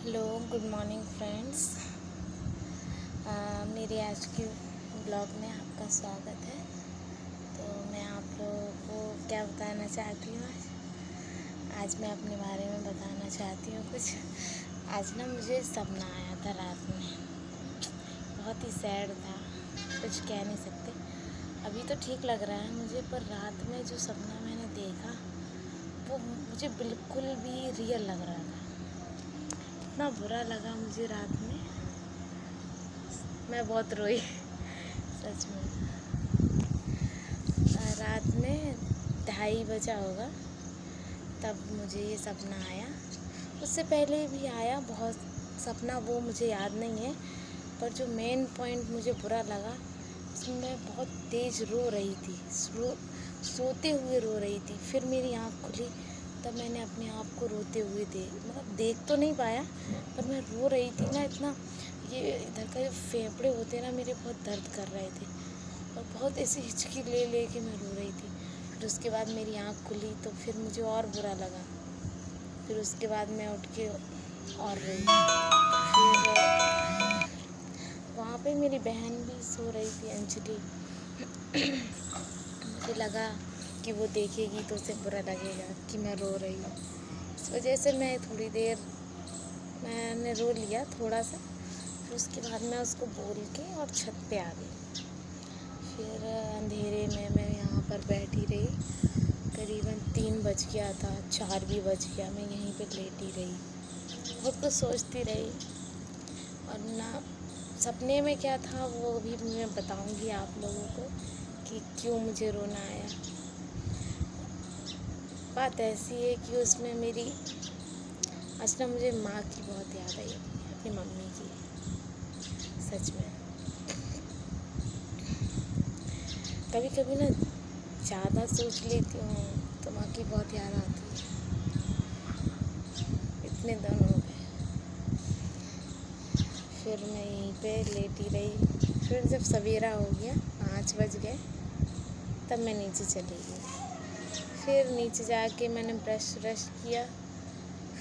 Hello, good morning friends. मेरे आज के ब्लॉग में आपका स्वागत है। तो मैं आप लोगों को क्या बताना चाहती हूँ आज मैं अपने बारे में बताना चाहती हूँ कुछ। आज ना मुझे सपना आया था रात में, बहुत ही सैड था, कुछ कह नहीं सकते। अभी तो ठीक लग रहा है मुझे, पर रात में जो सपना मैंने देखा वो मुझे बिल्कुल भी रियल लग रहा था। इतना बुरा लगा मुझे रात में, मैं बहुत रोई सच में। रात में 2:30 बजा होगा तब मुझे ये सपना आया। उससे पहले भी आया बहुत सपना, वो मुझे याद नहीं है, पर जो मेन पॉइंट मुझे बुरा लगा उसमें मैं बहुत तेज़ रो रही थी, सोते हुए रो रही थी। फिर मेरी आँख खुली तब मैंने अपने आप को रोते हुए देख तो नहीं पाया, पर मैं रो रही थी ना इतना। ये इधर का जो फेफड़े होते हैं ना मेरे, बहुत दर्द कर रहे थे और बहुत ऐसी हिचकी ले के मैं रो रही थी। फिर उसके बाद मेरी आँख खुली तो फिर मुझे और बुरा लगा। फिर उसके बाद मैं उठ के और रोई। फिर वहाँ पे मेरी बहन भी सो रही थी, अंजलि। मुझे लगा कि वो देखेगी तो उसे बुरा लगेगा कि मैं रो रही हूँ। इस वजह से मैं थोड़ी देर मैंने रो लिया थोड़ा सा। फिर उसके बाद मैं उसको बोल के और छत पे आ गई। फिर अंधेरे में मैं यहाँ पर बैठी रही, करीबन 3 बज गया था, 4 भी बज गया। मैं यहीं पे लेटी रही, बहुत कुछ सोचती रही। और ना सपने में क्या था वो भी मैं बताऊंगी आप लोगों को कि क्यों मुझे रोना आया। बात ऐसी है कि उसमें मेरी आज ना मुझे माँ की बहुत याद आई, अपनी मम्मी की, सच में। कभी कभी ना ज़्यादा सोच लेती हूँ तो माँ की बहुत याद आती है। इतने दिन हो गए। फिर मैं यहीं पे लेटी रही। फिर जब सवेरा हो गया, 5 बज गए, तब मैं नीचे चली गई। फिर नीचे जाके मैंने ब्रश किया।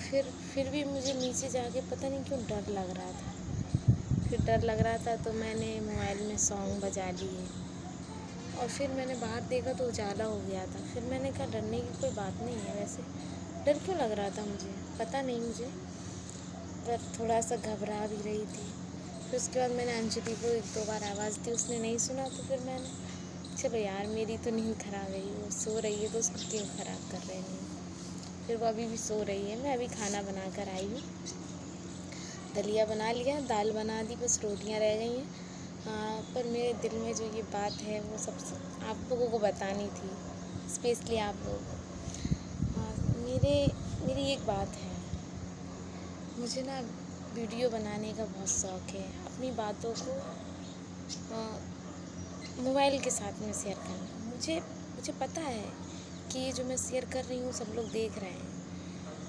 फिर भी मुझे नीचे जाके पता नहीं क्यों डर लग रहा था। फिर डर लग रहा था तो मैंने मोबाइल में सॉन्ग बजा लिए और फिर मैंने बाहर देखा तो उजाला हो गया था। फिर मैंने कहा डरने की कोई बात नहीं है, वैसे डर क्यों लग रहा था मुझे पता नहीं मुझे, पर थोड़ा सा घबरा भी रही थी। फिर उसके बाद मैंने अंजलि को 1-2 बार आवाज़ दी, उसने नहीं सुना। तो फिर मैंने चलो यार, मेरी तो नींद ख़राब है, वो सो रही है तो उसको क्यों ख़राब कर रहे हैं। फिर वो अभी भी सो रही है। मैं अभी खाना बना कर आई हूँ, दलिया बना लिया, दाल बना दी, बस रोटियाँ रह गई हैं। हाँ, पर मेरे दिल में जो ये बात है वो सब आप लोगों को बतानी थी, स्पेशली आप लोगों को। हाँ, मेरी एक बात है, मुझे ना वीडियो बनाने का बहुत शौक़ है, अपनी बातों को मोबाइल के साथ में शेयर करना। मुझे पता है कि ये जो मैं शेयर कर रही हूँ सब लोग देख रहे हैं।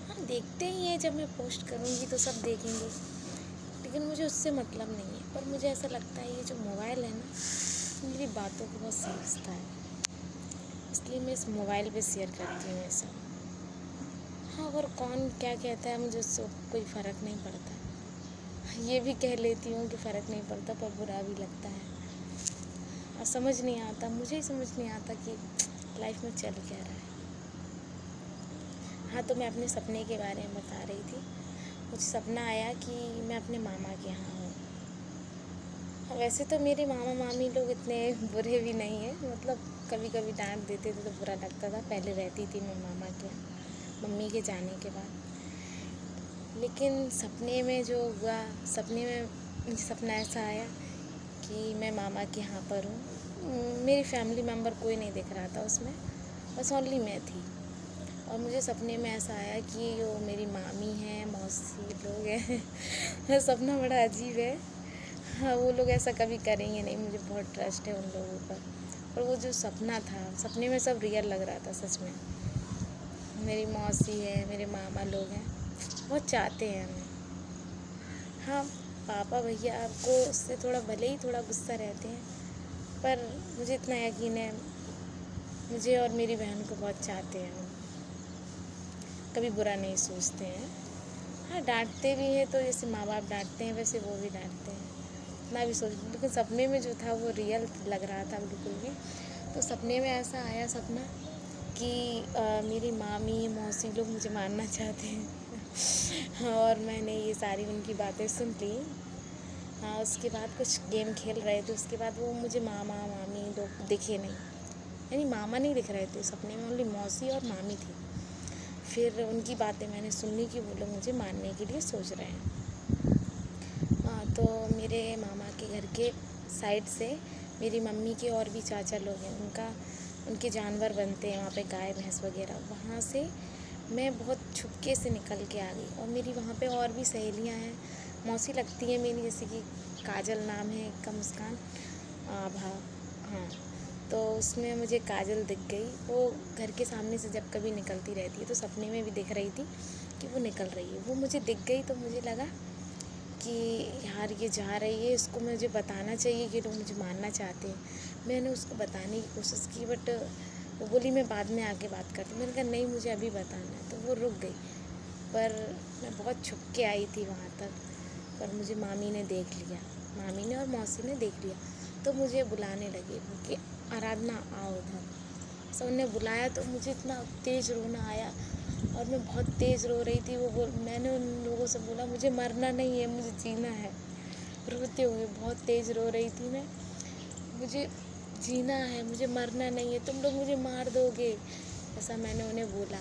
हाँ, देखते ही हैं, जब मैं पोस्ट करूँगी तो सब देखेंगे, लेकिन मुझे उससे मतलब नहीं है। पर मुझे ऐसा लगता है ये जो मोबाइल है ना, मेरी बातों को बहुत समझता है, इसलिए मैं इस मोबाइल पे शेयर करती हूँ ऐसा। हाँ, और कौन क्या कहता है मुझे उससे कोई फ़र्क नहीं पड़ता। ये भी कह लेती हूँ कि फ़र्क नहीं पड़ता, पर बुरा भी लगता है और समझ नहीं आता, मुझे ही समझ नहीं आता कि लाइफ में चल क्या रहा है। हाँ, तो मैं अपने सपने के बारे में बता रही थी। मुझे सपना आया कि मैं अपने मामा के यहाँ हूँ। वैसे तो मेरे मामा मामी लोग इतने बुरे भी नहीं हैं, मतलब कभी कभी डांट देते थे तो बुरा लगता था। पहले रहती थी मैं मामा के यहाँ, मम्मी के जाने के बाद। लेकिन सपने में जो हुआ, सपने में मुझे सपना ऐसा आया कि मैं मामा के यहाँ पर हूँ। मेरी फैमिली मेम्बर कोई नहीं दिख रहा था उसमें, बस ओनली मैं थी। और मुझे सपने में ऐसा आया कि जो मेरी मामी हैं, मौसी लोग हैं सपना बड़ा अजीब है। हाँ, वो लोग ऐसा कभी करेंगे नहीं, मुझे बहुत ट्रस्ट है उन लोगों पर वो जो सपना था, सपने में सब रियल लग रहा था सच में। मेरी मौसी है, मेरे मामा लोग हैं, बहुत चाहते हैं हमें। हाँ, पापा भैया आपको उससे थोड़ा भले ही थोड़ा गुस्सा रहते हैं, पर मुझे इतना यकीन है मुझे और मेरी बहन को बहुत चाहते हैं, कभी बुरा नहीं सोचते हैं। हाँ, डाँटते भी हैं, तो जैसे माँ बाप डाँटते हैं वैसे वो भी डाँटते हैं। इतना भी सोच, लेकिन सपने में जो था वो रियल लग रहा था बिल्कुल भी। तो सपने में ऐसा आया सपना कि मेरी मामी मौसी लोग मुझे मारना चाहते हैं और मैंने ये सारी उनकी बातें सुन ली। हाँ, उसके बाद कुछ गेम खेल रहे थे, उसके बाद वो मुझे मामा मामी लोग दिखे नहीं, यानी मामा नहीं दिख रहे थे सपने में, ओनली मौसी और मामी थी। फिर उनकी बातें मैंने सुन ली कि वो लोग मुझे मारने के लिए सोच रहे हैं। हाँ, तो मेरे मामा के घर के साइड से मेरी मम्मी के और भी चाचा लोग हैं, उनके जानवर बनते हैं वहाँ पे, गाय भैंस वगैरह। वहाँ से मैं बहुत छुपके से निकल के आ गई, और मेरी वहाँ पे और भी सहेलियाँ हैं, मौसी लगती हैं मेरी, जैसे कि काजल नाम है, एक का मुस्कान आभा। हाँ, तो उसमें मुझे काजल दिख गई। वो घर के सामने से जब कभी निकलती रहती है, तो सपने में भी दिख रही थी कि वो निकल रही है। वो मुझे दिख गई तो मुझे लगा कि यार ये जा रही है, इसको मुझे बताना चाहिए कि लोग मुझे मारना चाहते हैं। मैंने उसको बताने की कोशिश की, बट वो बोली मैं बाद में आके बात करती हूँ। मैंने कहा नहीं, मुझे अभी बताना है, तो वो रुक गई। पर मैं बहुत छुप के आई थी वहाँ तक, पर मुझे मामी ने देख लिया, मामी ने और मौसी ने देख लिया। तो मुझे बुलाने लगे कि आराधना आओ उधर। सब उन्होंने बुलाया तो मुझे इतना तेज़ रोना आया, और मैं बहुत तेज़ रो रही थी। मैंने उन लोगों से बोला मुझे मरना नहीं है, मुझे जीना है। रोते हुए बहुत तेज़ रो रही थी मैं, मुझे जीना है, मुझे मरना नहीं है, तुम लोग मुझे मार दोगे, ऐसा मैंने उन्हें बोला।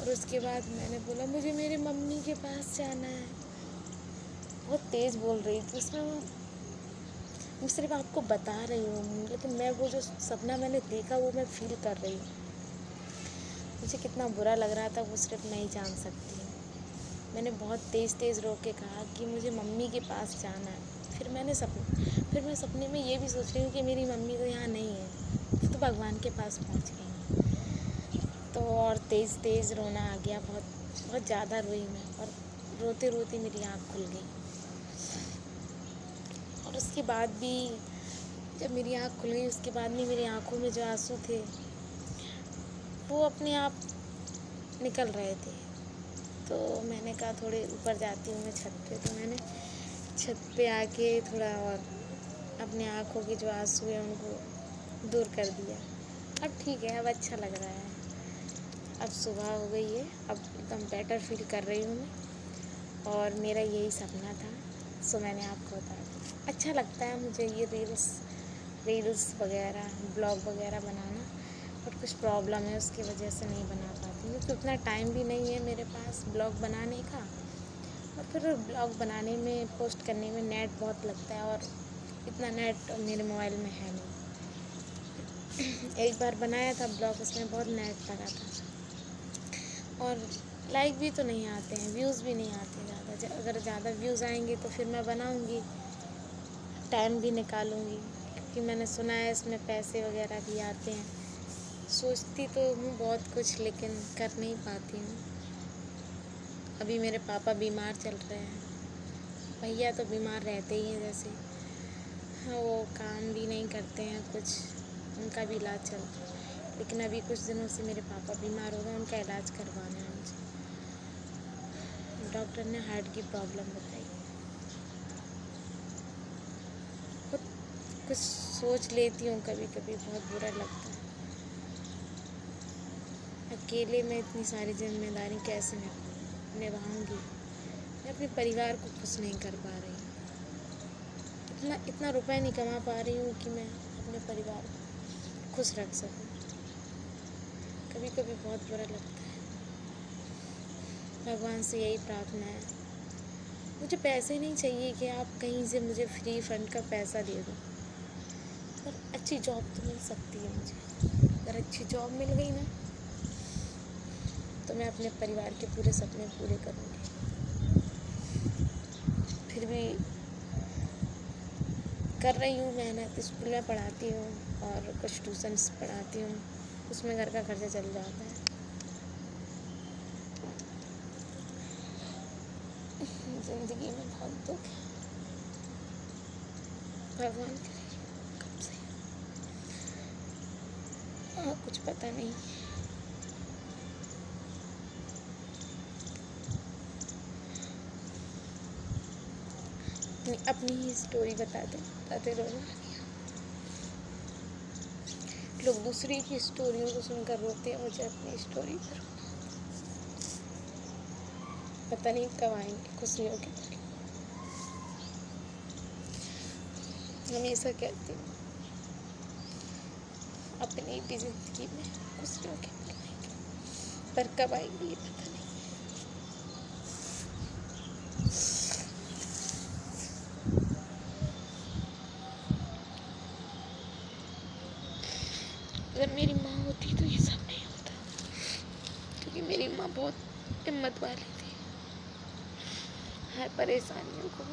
और उसके बाद मैंने बोला मुझे मेरे मम्मी के पास जाना है। बहुत तेज़ बोल रही थी उसमें। मैं सिर्फ आपको बता रही हूँ, लेकिन मैं वो जो सपना मैंने देखा वो मैं फील कर रही हूँ। मुझे कितना बुरा लग रहा था वो सिर्फ मैं ही जान सकती हूँ। मैंने बहुत तेज़ रो के कहा कि मुझे मम्मी के पास जाना है। फिर मैं सपने में ये भी सोच रही हूँ कि मेरी मम्मी तो यहाँ नहीं है, तो भगवान के पास पहुँच गई। तो और तेज़ रोना आ गया, बहुत बहुत ज़्यादा रोई मैं, और रोते रोते मेरी आँख खुल गई। और उसके बाद भी जब मेरी आँख खुल गई, उसके बाद भी मेरी आँखों में जो आंसू थे वो अपने आप निकल रहे थे। तो मैंने कहा थोड़े ऊपर जाती हूँ मैं छत पे, तो मैंने छत पे आके थोड़ा और अपने आँखों के जो आंसू हैं उनको दूर कर दिया। अब ठीक है, अब अच्छा लग रहा है। अब सुबह हो गई है, अब एकदम बेटर फील कर रही हूँ मैं, और मेरा यही सपना था, सो मैंने आपको बता दिया। अच्छा लगता है मुझे ये रील्स वगैरह, ब्लॉग वगैरह बनाना, बट कुछ प्रॉब्लम है उसकी वजह से नहीं बना पाती हूँ, क्योंकि उतना टाइम भी नहीं है मेरे पास ब्लॉग बनाने का। और फिर ब्लॉग बनाने में, पोस्ट करने में नेट बहुत लगता है, और इतना नेट मेरे मोबाइल में है नहीं। एक बार बनाया था ब्लॉग, उसमें बहुत नेट लगा था, और लाइक भी तो नहीं आते हैं, व्यूज़ भी नहीं आते ज़्यादा। अगर ज़्यादा व्यूज़ आएंगे तो फिर मैं बनाऊँगी, टाइम भी निकालूँगी, क्योंकि मैंने सुना है इसमें पैसे वगैरह भी आते हैं। सोचती तो हूँ बहुत कुछ, लेकिन कर नहीं पाती हूँ। अभी मेरे पापा बीमार चल रहे हैं, भैया तो बीमार रहते ही हैं जैसे। हाँ, वो काम भी नहीं करते हैं कुछ, उनका भी इलाज चल रहा है, लेकिन अभी कुछ दिनों से मेरे पापा बीमार हो गए, उनका इलाज करवाना है मुझे। डॉक्टर ने हार्ट की प्रॉब्लम बताई। खुद कुछ सोच लेती हूँ कभी कभी, बहुत बुरा लगता है। अकेले मैं इतनी सारी जिम्मेदारी कैसे निभाऊंगी। मैं अपने परिवार को खुश नहीं कर पा रही हूँ, इतना रुपए नहीं कमा पा रही हूँ कि मैं अपने परिवार को खुश रख सकूँ। कभी कभी बहुत बुरा लगता है। भगवान से यही प्रार्थना है, मुझे पैसे नहीं चाहिए कि आप कहीं से मुझे फ्री फंड का पैसा दे दो, पर अच्छी जॉब तो मिल सकती है मुझे। अगर अच्छी जॉब मिल गई ना, तो मैं अपने परिवार के पूरे सपने पूरे करूँगी। फिर भी कर रही हूँ मेहनत, स्कूल में पढ़ाती हूँ और कुछ ट्यूशन्स पढ़ाती हूँ, उसमें घर का खर्चा चल जाता है। ज़िंदगी में बहुत दुख है, भगवान करे कब से। कुछ पता नहीं। अपनी ही स्टोरी बताते रोना आ गया। लोग दूसरी की स्टोरियों को सुनकर रोते हैं, मुझे अपनी स्टोरी पर रोना। पता नहीं कब आएंगे खुशियों के पल। हमेशा कहती हूँ अपनी भी जिंदगी में खुशियों के पल आएंगे, पर कब आएंगे ये पता नहीं। अगर मेरी माँ होती तो ये सब नहीं होता, क्योंकि मेरी माँ बहुत हिम्मत वाली थी। हर परेशानियों को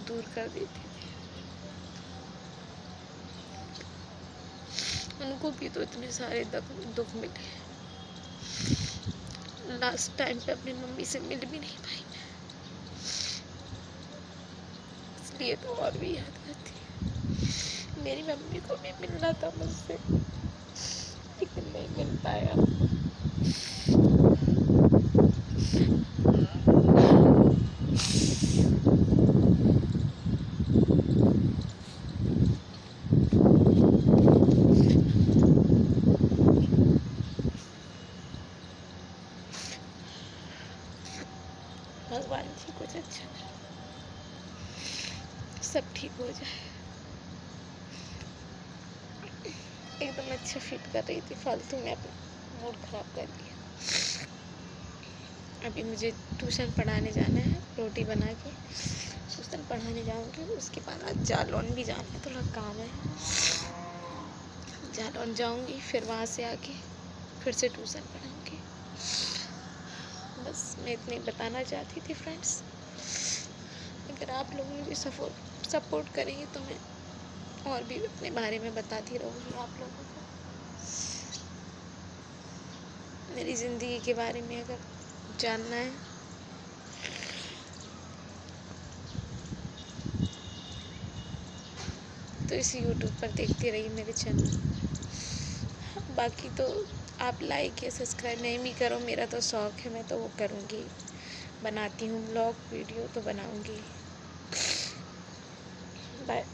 दूर कर देती थी। उनको भी तो इतने सारे दुख मिले। लास्ट टाइम पे अपनी मम्मी से मिल भी नहीं पाई मैं, इसलिए तो और भी याद आती है। मेरी मम्मी को भी मिलना था मुझसे, लेकिन नहीं मिल पाया। भगवान जी कुछ अच्छा करे, सब ठीक हो जाए। एकदम अच्छा फील कर रही थी, फालतू में अपना मूड खराब कर लिया। अभी मुझे ट्यूशन पढ़ाने जाना है, रोटी बना के ट्यूशन पढ़ाने जाऊंगी। उसके बाद आज जालौन भी जाना है, थोड़ा काम है। जालौन जाऊंगी, फिर वहाँ से आके फिर से ट्यूशन पढ़ाऊंगी। बस मैं इतनी बताना चाहती थी फ्रेंड्स। अगर आप लोग मुझे सपोर्ट करेंगे तो मैं और भी अपने बारे में बताती रहूँगी आप लोगों को। मेरी ज़िंदगी के बारे में अगर जानना है तो इस यूट्यूब पर देखते रहिए मेरे चैनल। बाकी तो आप लाइक या सब्सक्राइब नहीं भी करो, मेरा तो शौक़ है, मैं तो वो करूँगी। बनाती हूँ ब्लॉग वीडियो तो बनाऊँगी। बाय।